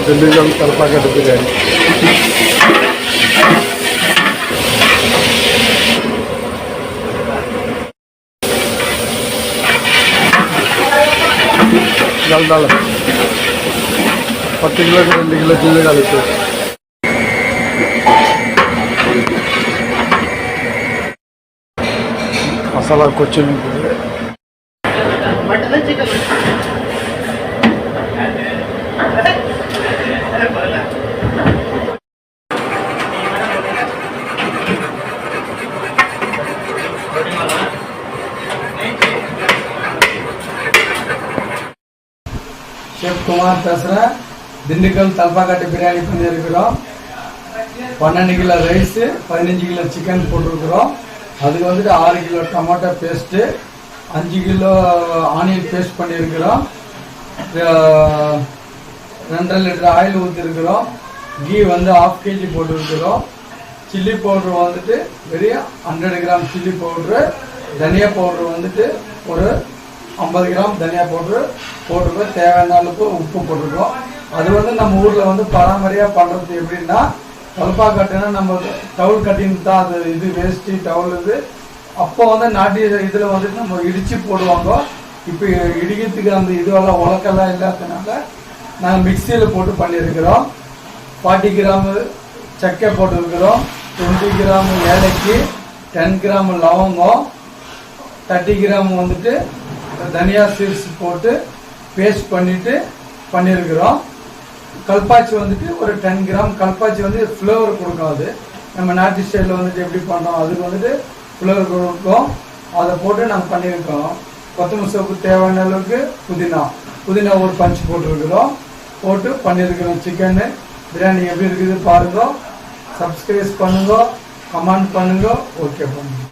திண்டுக்கல் தலப்பாக்கட்டு பிரியாணி. நல்ல 10 கிலோக்கு 2 கிலோ சில்லு கழிச்சு மசாலா கொச்சின் ஷெஃப் குமார் பேசுகிறேன். திண்டுக்கல் தலப்பாக்கட்டு பிரியாணி பண்ணியிருக்கிறோம். 12 கிலோ ரைஸு, 15 கிலோ சிக்கன் போட்டிருக்கிறோம். அதுக்கு வந்துட்டு 6 kilo tomato paste, 5 kilo onion paste பண்ணியிருக்கிறோம். 2.5 லிட்டர் ஆயில் ஊற்றிருக்கிறோம். கீ வந்து 1/2 kg போட்டுருக்கிறோம். சில்லி பவுட்ரு வந்துட்டு வெறும் 100 கிராம் சில்லி பவுட்ரு. தனியா பவுட்ரு வந்துட்டு ஒரு 50 கிராம் தனியா பவுட்ரு போட்டிருக்கோம். தேவையான அளவுக்கு உப்பு போட்டிருக்கோம். அது வந்து நம்ம ஊரில் வந்து பராமரியாக பண்ணுறது எப்படின்னா, தலப்பாக்கட்டுன்னா நம்ம டவுல் கட்டிங் தான். அது இது வேஸ்ட்டு டவுல் இது. அப்போ வந்து நாட்டு இதில் வந்துட்டு நம்ம இடித்து போடுவாங்க. இப்போ இடிக்கிறதுக்கு அந்த இதுவெல்லாம் உலக்கெல்லாம் இல்லாததுனால நாங்கள் மிக்சியில் போட்டு பண்ணியிருக்கிறோம். 40 கிராம் சக்கை போட்டுருக்கிறோம். 20 கிராம் ஏலக்கி, 10 கிராம் லவங்கம், 30 கிராம் வந்துட்டு தனியா சீட்ஸ் போட்டு பேஸ்ட் பண்ணிட்டு பண்ணியிருக்கிறோம். கல்பாச்சி வந்துட்டு ஒரு 10 கிராம். கல்பாச்சி வந்து ஃப்ளேவர் கொடுக்கும். அது நம்ம நாட்டு ஸ்டைலில் வந்துட்டு எப்படி பண்ணோம் அதுக்கு வந்துட்டு ஃப்ளேவர் கொடுக்கும். அதை போட்டு நாங்கள் பண்ணியிருக்கோம். கொத்தமல்லி சோப்பு தேவையான அளவுக்கு புதினா ஒரு பஞ்ச் போட்டிருக்கிறோம். போட்டு பண்ணியிருக்கிறோம். சிக்கனு பிரியாணி எப்படி இருக்குது பாருங்க. சப்ஸ்கிரைப் பண்ணுங்க, கமெண்ட் பண்ணுங்க, ஓகே பண்ணுங்க.